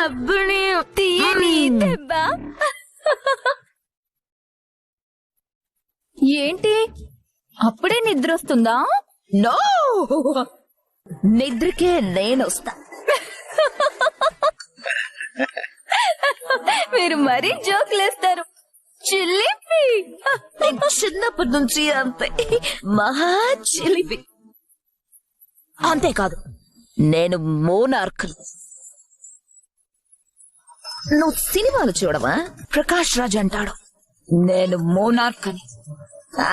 అబ్బుని తీయని దెబ్బ. ఏంటి అప్పుడే నిద్రొస్తుందా? నో, నిద్రకే నేనొస్తా. మీరు మరీ జోకులేస్తారు. చిల్లిపి చిన్నప్పటి నుంచి అంతే, మహా చిలిపి. అంతేకాదు, నేను మోనార్క్. నువ్వు సినిమాలు చూడవా? ప్రకాష్ రాజ్ అంటాడు నేను మోనార్క్ అని.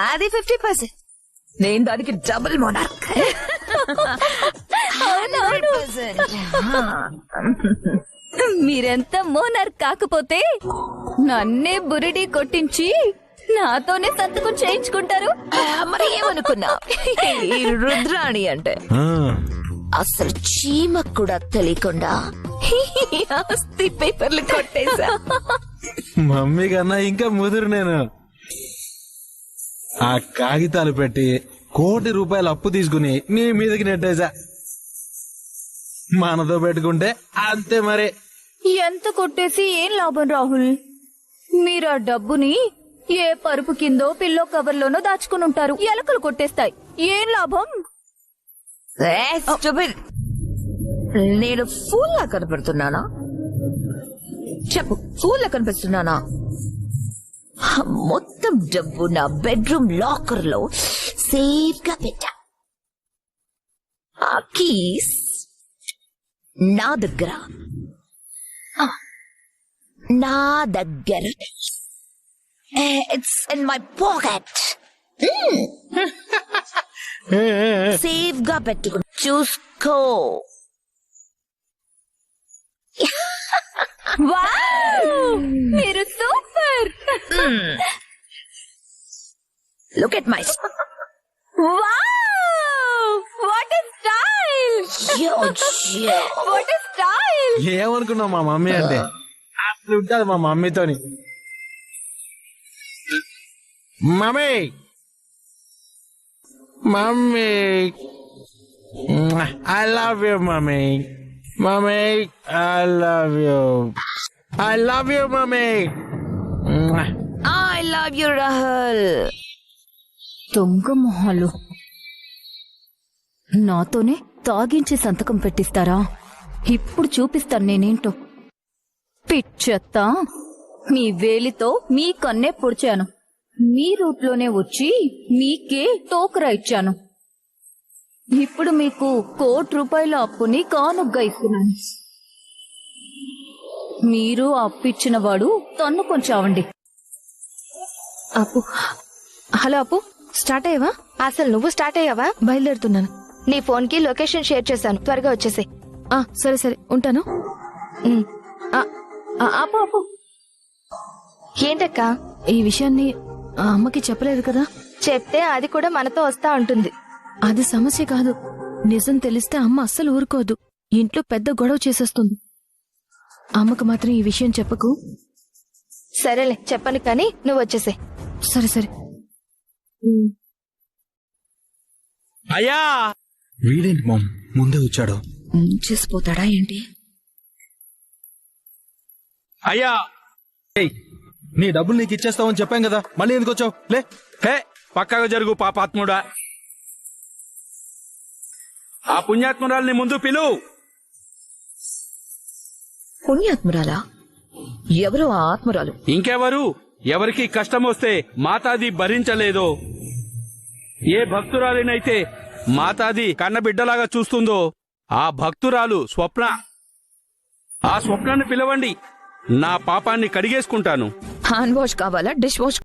అది 50%, నేను దానికి డబుల్ మోనార్క్. 100%. మీరెంత మోనార్ కాకపోతే నన్నే బురిడి కొట్టించి నాతోనే సంతకం చేయించుకుంటారు. మరి ఏమనుకున్నా, ఈ రుద్రాణి అంటే అసలు చీమకు కూడా తెలియకుండా ఆస్తి పేపర్లు కొట్టేశా. మమ్మీ కన్నా ఇంకా ముదురు నేను. ఆ కాగితాలు పెట్టి ₹1 కోటి అప్పు తీసుకుని నీ మీదకి నెట్టేశా. మనతో పెట్టుకుంటే అంతే మరి. ఎంత కొట్టేసి ఏం లాభం రాహుల్? మీరు ఆ డబ్బుని ఏ పరుపు కిందో పిల్లో కవర్లోనో దాచుకుని ఉంటారు. ఎలకలు కొట్టేస్తాయి. ఏం లాభం? నేను ఫూల్ లా కనపడుతున్నానా? చెప్పు, ఫూల్ లా కనిపిస్తున్నానా? మొత్తం డబ్బు నా బెడ్రూమ్ లాకర్ లో సేఫ్ గా పెట్టా. ఆ కీస్ నా దగ్గర it's in my pocket. Safe గా పెట్టుకుని చూసుకో. వావ్! మీరు super. Look at my wow! What is style! What is style! ఏమనుకున్నావు మా మమ్మీ అంటే? అసలు ఉంటుంది మా మమ్మీతోని. Mummy mummy, I love you mummy. Mummy, I love you. I love you mummy. I love you Rahul. దొంగ మొహాలు నాతోనే తాగించి సంతకం పెట్టిస్తారా? ఇప్పుడు చూపిస్తాను నేనేంటో. పిచ్చెత్తా, మీ వేలితో మీ కన్నే పొడిచాను. మీ రూట్లోనే వచ్చి మీకే టోకరా ఇచ్చాను. ఇప్పుడు మీకు ₹1 కోటి అప్పుని కానుగ్గా ఇస్తున్నాను. మీరు అప్పిచ్చిన వాడు తన్నుకొని చావండి. అప్పు, హలో అప్పు, స్టార్ట్ అయ్యావా? అసలు నువ్వు స్టార్ట్ అయ్యావా? బయలుదేరుతున్నాను. నీ ఫోన్ కి లొకేషన్ షేర్ చేశాను, త్వరగా వచ్చేసే. సరే సరే, ఉంటాను. అప్పు అప్పు, ఏంటక్క? ఈ విషయాన్ని అమ్మకి చెప్పలేదు కదా? చెప్తే అది కూడా మనతో వస్తా ఉంటుంది. అది సమస్య కాదు. నిజం తెలిస్తే అమ్మ అస్సలు ఊరుకోదు. ఇంట్లో పెద్ద గొడవ చేసేస్తుంది. అమ్మకు మాత్రం ఈ విషయం చెప్పకు. సరేలే, చెప్పను కానీ నువ్వు వచ్చేసే. సరే సరే. అయ్యా, వీడేంటి మామ్ ముందే వచ్చాడు? చేసిపోతాడా ఏంటి? అయ్యా, నీ డబ్బులు నీకు ఇచ్చేస్తావని చెప్పాం కదా, మళ్ళీ ఎందుకు వచ్చావు? లే, హే, పక్కగా జరుగు పాపాత్ముడా. ఆ పుణ్యాత్మురాల్ని ముందు పిలువు. పుణ్యాత్మురాలా? ఎవరు ఆ ఆత్మరాలు? ఇంకెవరు? ఎవరికి కష్టం వస్తే మాతాది భరించలేదో, ఏ భక్తురాలినైతే మాతాది కన్నబిడ్డలాగా చూస్తుందో ఆ భక్తురాలు స్వప్న. ఆ స్వప్నాన్ని పిలవండి, నా పాపాన్ని కడిగేసుకుంటాను. హ్యాండ్ వాష్ కావాలా, డిష్ వాష్